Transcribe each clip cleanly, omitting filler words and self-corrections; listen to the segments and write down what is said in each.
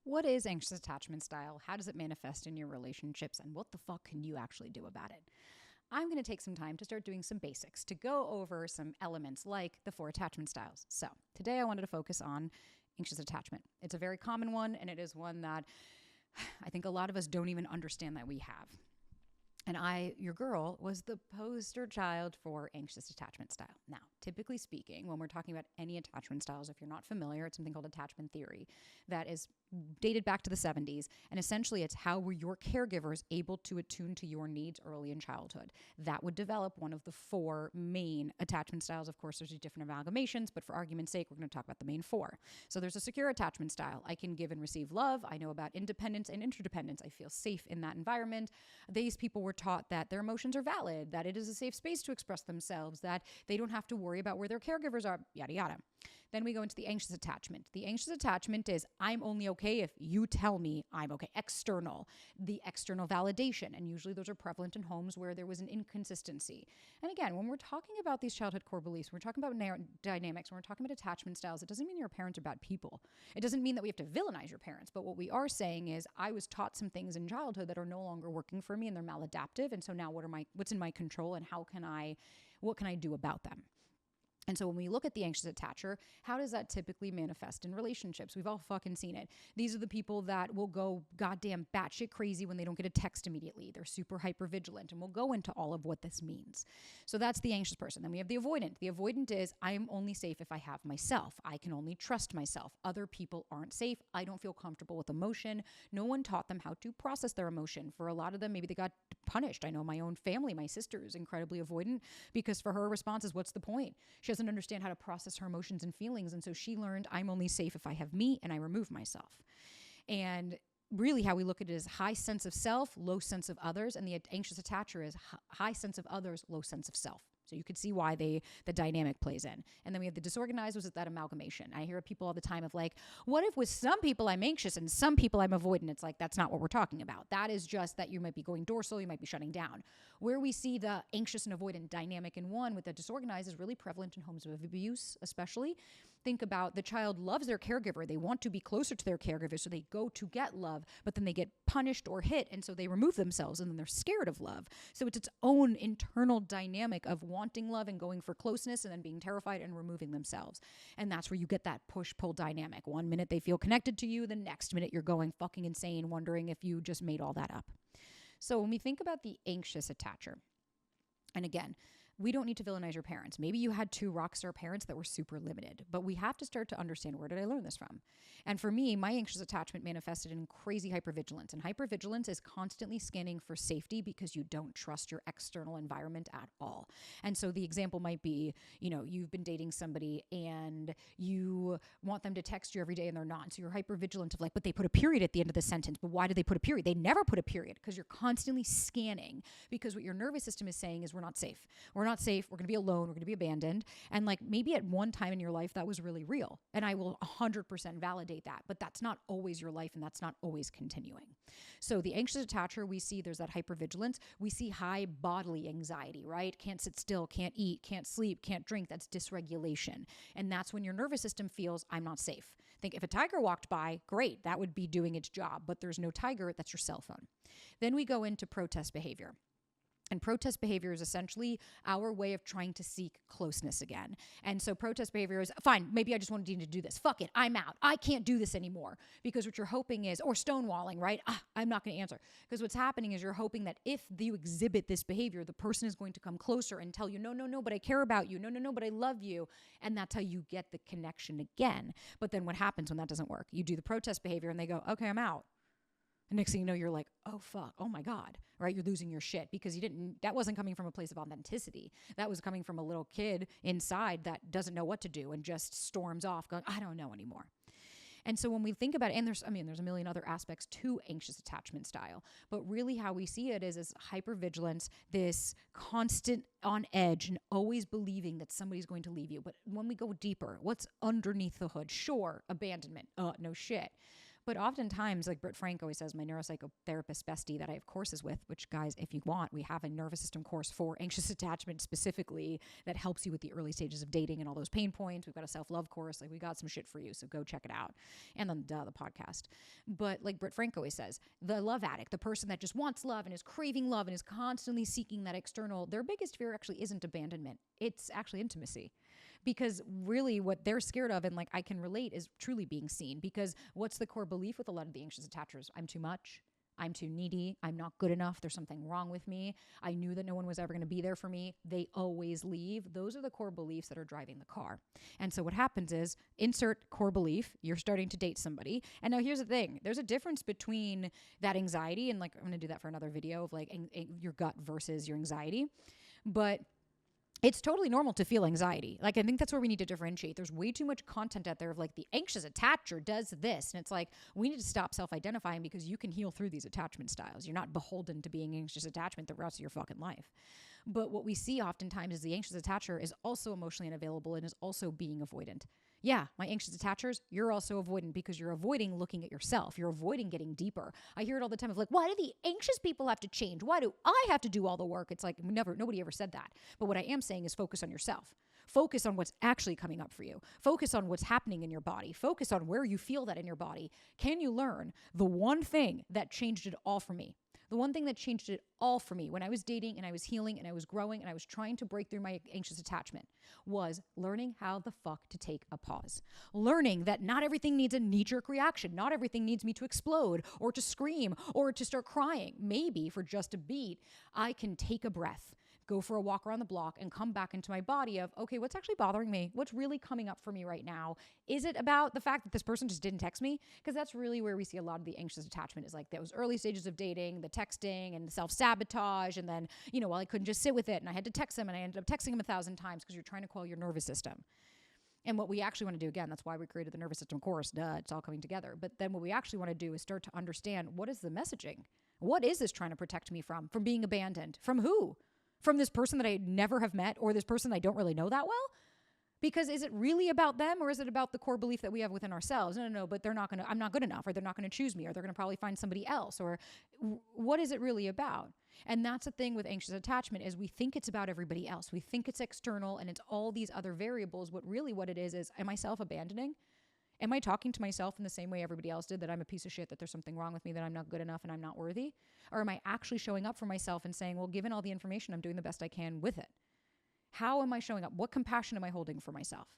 What is anxious attachment style? How does it manifest in your relationships? And what the fuck can you actually do about it? I'm going to take some time to start doing some basics to go over some elements like the 4 attachment styles. So, today I wanted to focus on anxious attachment. It's a very common one, and it is one that I think a lot of us don't even understand that we have. And your girl, was the poster child for anxious attachment style. Now, typically speaking, when we're talking about any attachment styles, if you're not familiar, it's something called attachment theory that is dated back to the 70s. And essentially, it's how were your caregivers able to attune to your needs early in childhood. That would develop one of the 4 main attachment styles. Of course, there's different amalgamations, but for argument's sake, we're going to talk about the main 4. So there's a secure attachment style. I can give and receive love. I know about independence and interdependence. I feel safe in that environment. These people were taught that their emotions are valid, that it is a safe space to express themselves, that they don't have to worry about where their caregivers are, yada, yada. Then we go into the anxious attachment. The anxious attachment is I'm only okay if you tell me I'm okay. External, the external validation. And usually those are prevalent in homes where there was an inconsistency. And again, when we're talking about these childhood core beliefs, we're talking about dynamics, when we're talking about attachment styles, it doesn't mean your parents are bad people. It doesn't mean that we have to villainize your parents. But what we are saying is I was taught some things in childhood that are no longer working for me and they're maladaptive. And so now what's in my control and what can I do about them? And so when we look at the anxious attacher, how does that typically manifest in relationships? We've all fucking seen it. These are the people that will go goddamn batshit crazy when they don't get a text immediately. They're super hyper vigilant, and we'll go into all of what this means. So that's the anxious person. Then we have the avoidant. The avoidant is I am only safe if I have myself. I can only trust myself. Other people aren't safe. I don't feel comfortable with emotion. No one taught them how to process their emotion. For a lot of them, maybe they got punished. I know my own family, my sister is incredibly avoidant because for her response is, what's the point? She doesn't understand how to process her emotions and feelings. And so she learned I'm only safe if I have me and I remove myself. And really how we look at it is high sense of self, low sense of others. And the anxious attacher is high sense of others, low sense of self. So you could see why the dynamic plays in. And then we have the disorganized, was that amalgamation. I hear people all the time of like, what if with some people I'm anxious and some people I'm avoidant? It's like, that's not what we're talking about. That is just that you might be going dorsal, you might be shutting down. Where we see the anxious and avoidant dynamic in one with the disorganized is really prevalent in homes of abuse, especially. Think about the child loves their caregiver. They want to be closer to their caregiver, so they go to get love, but then they get punished or hit, and so they remove themselves, and then they're scared of love. So it's its own internal dynamic of wanting love and going for closeness and then being terrified and removing themselves. And that's where you get that push-pull dynamic. One minute they feel connected to you, the next minute you're going fucking insane, wondering if you just made all that up. So when we think about the anxious attacher, and again, we don't need to villainize your parents. Maybe you had 2 rock star parents that were super limited, but we have to start to understand, where did I learn this from? And for me, my anxious attachment manifested in crazy hypervigilance. And hypervigilance is constantly scanning for safety because you don't trust your external environment at all. And so the example might be, you've been dating somebody and you want them to text you every day and they're not. So you're hypervigilant of like, but they put a period at the end of the sentence. But why did they put a period? They never put a period because you're constantly scanning, because what your nervous system is saying is we're not safe. We're not safe. We're going to be alone. We're going to be abandoned. And like maybe at one time in your life that was really real. And I will 100% validate that. But that's not always your life and that's not always continuing. So the anxious attacher, we see there's that hypervigilance. We see high bodily anxiety, right? Can't sit still, can't eat, can't sleep, can't drink. That's dysregulation. And that's when your nervous system feels I'm not safe. Think if a tiger walked by, great, that would be doing its job. But there's no tiger, that's your cell phone. Then we go into protest behavior. And protest behavior is essentially our way of trying to seek closeness again. And so protest behavior is, fine, maybe I just wanted you to do this. Fuck it, I'm out. I can't do this anymore. Because what you're hoping is, or stonewalling, right? I'm not going to answer. Because what's happening is you're hoping that if you exhibit this behavior, the person is going to come closer and tell you, no, but I care about you. No, but I love you. And that's how you get the connection again. But then what happens when that doesn't work? You do the protest behavior and they go, okay, I'm out. And next thing you know, you're like, oh, fuck, oh my God, right? You're losing your shit because that wasn't coming from a place of authenticity. That was coming from a little kid inside that doesn't know what to do and just storms off going, I don't know anymore. And so when we think about it, and there's a million other aspects to anxious attachment style, but really how we see it is hypervigilance, this constant on edge and always believing that somebody's going to leave you. But when we go deeper, what's underneath the hood? Sure, abandonment. No shit. But oftentimes, like Britt Frank always says, my neuropsychotherapist bestie that I have courses with, which guys, if you want, we have a nervous system course for anxious attachment specifically that helps you with the early stages of dating and all those pain points. We've got a self-love course. Like we got some shit for you. So go check it out. And then the podcast. But like Britt Frank always says, the love addict, the person that just wants love and is craving love and is constantly seeking that external, their biggest fear actually isn't abandonment. It's actually intimacy. Because really what they're scared of, and like I can relate, is truly being seen. Because what's the core belief with a lot of the anxious attachers? I'm too much. I'm too needy. I'm not good enough. There's something wrong with me. I knew that no one was ever going to be there for me. They always leave. Those are the core beliefs that are driving the car. And so what happens is, insert core belief, you're starting to date somebody. And now here's the thing. There's a difference between that anxiety, and like I'm going to do that for another video of like your gut versus your anxiety. But it's totally normal to feel anxiety. Like, I think that's where we need to differentiate. There's way too much content out there of like the anxious attacher does this. And it's like, we need to stop self-identifying because you can heal through these attachment styles. You're not beholden to being anxious attachment the rest of your fucking life. But what we see oftentimes is the anxious attacher is also emotionally unavailable and is also being avoidant. Yeah, my anxious attachers, you're also avoidant because you're avoiding looking at yourself. You're avoiding getting deeper. I hear it all the time of like, why do the anxious people have to change? Why do I have to do all the work? It's like nobody ever said that. But what I am saying is focus on yourself. Focus on what's actually coming up for you. Focus on what's happening in your body. Focus on where you feel that in your body. Can you learn the one thing that changed it all for me? The one thing that changed it all for me when I was dating and I was healing and I was growing and I was trying to break through my anxious attachment was learning how the fuck to take a pause. Learning that not everything needs a knee-jerk reaction. Not everything needs me to explode or to scream or to start crying. Maybe for just a beat, I can take a breath, go for a walk around the block, and come back into my body of, okay, what's actually bothering me? What's really coming up for me right now? Is it about the fact that this person just didn't text me? Because that's really where we see a lot of the anxious attachment is like those early stages of dating, the texting and the self-sabotage. And then, well, I couldn't just sit with it and I had to text him and I ended up texting him 1,000 times because you're trying to quell your nervous system. And what we actually want to do, again, that's why we created the nervous system course. Duh, it's all coming together. But then what we actually want to do is start to understand, what is the messaging? What is this trying to protect me from? From being abandoned? From who? From this person that I never have met or this person I don't really know that well? Because is it really about them or is it about the core belief that we have within ourselves? No, but I'm not good enough, or they're not going to choose me, or they're going to probably find somebody else, or what is it really about? And that's the thing with anxious attachment is we think it's about everybody else. We think it's external and it's all these other variables. What it is, am I self-abandoning? Am I talking to myself in the same way everybody else did, that I'm a piece of shit, that there's something wrong with me, that I'm not good enough and I'm not worthy? Or am I actually showing up for myself and saying, well, given all the information, I'm doing the best I can with it? How am I showing up? What compassion am I holding for myself?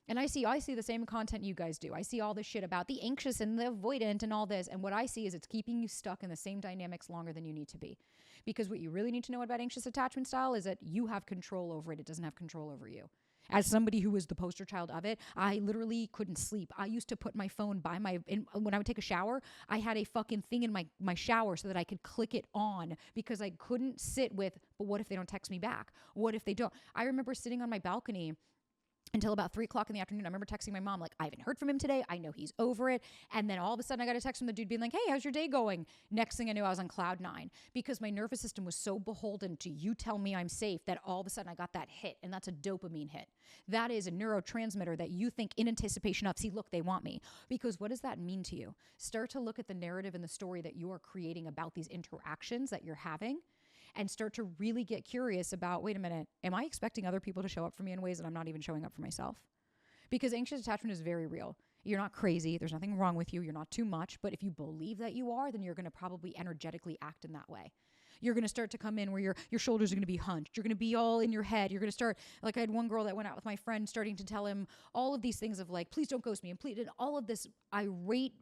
And I see the same content you guys do. I see all this shit about the anxious and the avoidant and all this. And what I see is it's keeping you stuck in the same dynamics longer than you need to be. Because what you really need to know about anxious attachment style is that you have control over it. It doesn't have control over you. As somebody who was the poster child of it, I literally couldn't sleep. I used to put my phone when I would take a shower, I had a fucking thing in my shower so that I could click it on because I couldn't sit with, but what if they don't text me back? What if they don't? I remember sitting on my balcony until about 3:00 in the afternoon. I remember texting my mom, like, I haven't heard from him today. I know he's over it. And then all of a sudden I got a text from the dude being like, hey, how's your day going? Next thing I knew, I was on cloud 9 because my nervous system was so beholden to you tell me I'm safe that all of a sudden I got that hit. And that's a dopamine hit. That is a neurotransmitter that you think in anticipation of, see, look, they want me. Because what does that mean to you? Start to look at the narrative and the story that you are creating about these interactions that you're having. And start to really get curious about, wait a minute, am I expecting other people to show up for me in ways that I'm not even showing up for myself? Because anxious attachment is very real. You're not crazy. There's nothing wrong with you. You're not too much. But if you believe that you are, then you're going to probably energetically act in that way. You're going to start to come in where your shoulders are going to be hunched. You're going to be all in your head. You're going to start, like I had one girl that went out with my friend starting to tell him all of these things of like, please don't ghost me. And all of this irate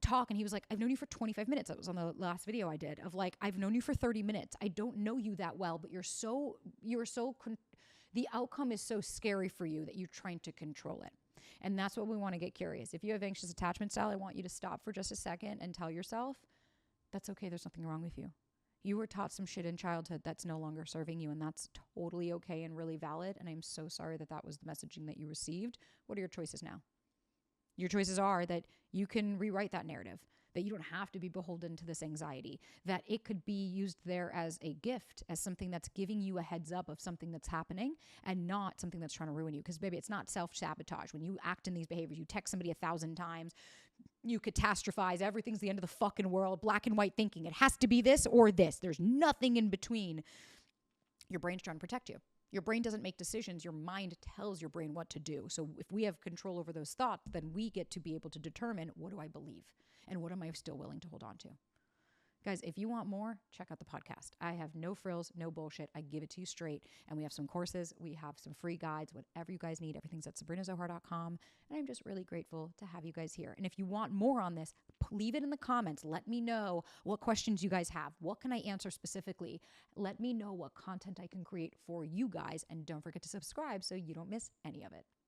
talk, and he was like, I've known you for 25 minutes. That was on the last video I did of like, I've known you for 30 minutes. I don't know you that well, but the outcome is so scary for you that you're trying to control it. And that's what we want to get curious. If you have anxious attachment style, I want you to stop for just a second and tell yourself, that's okay. There's nothing wrong with you. You were taught some shit in childhood that's no longer serving you, and that's totally okay and really valid. And I'm so sorry that was the messaging that you received. What are your choices now? Your choices are that you can rewrite that narrative, that you don't have to be beholden to this anxiety, that it could be used there as a gift, as something that's giving you a heads up of something that's happening and not something that's trying to ruin you. Because, baby, it's not self-sabotage. When you act in these behaviors, you text somebody 1,000 times, You catastrophize. Everything's the end of the fucking world. Black and white thinking. It has to be this or this. There's nothing in between. Your brain's trying to protect you. Your brain doesn't make decisions. Your mind tells your brain what to do. So if we have control over those thoughts, then we get to be able to determine, what do I believe? And what am I still willing to hold on to? Guys, if you want more, check out the podcast. I have no frills, no bullshit. I give it to you straight. And we have some courses. We have some free guides, whatever you guys need. Everything's at sabrinazohar.com. And I'm just really grateful to have you guys here. And if you want more on this, leave it in the comments. Let me know what questions you guys have. What can I answer specifically? Let me know what content I can create for you guys. And don't forget to subscribe so you don't miss any of it.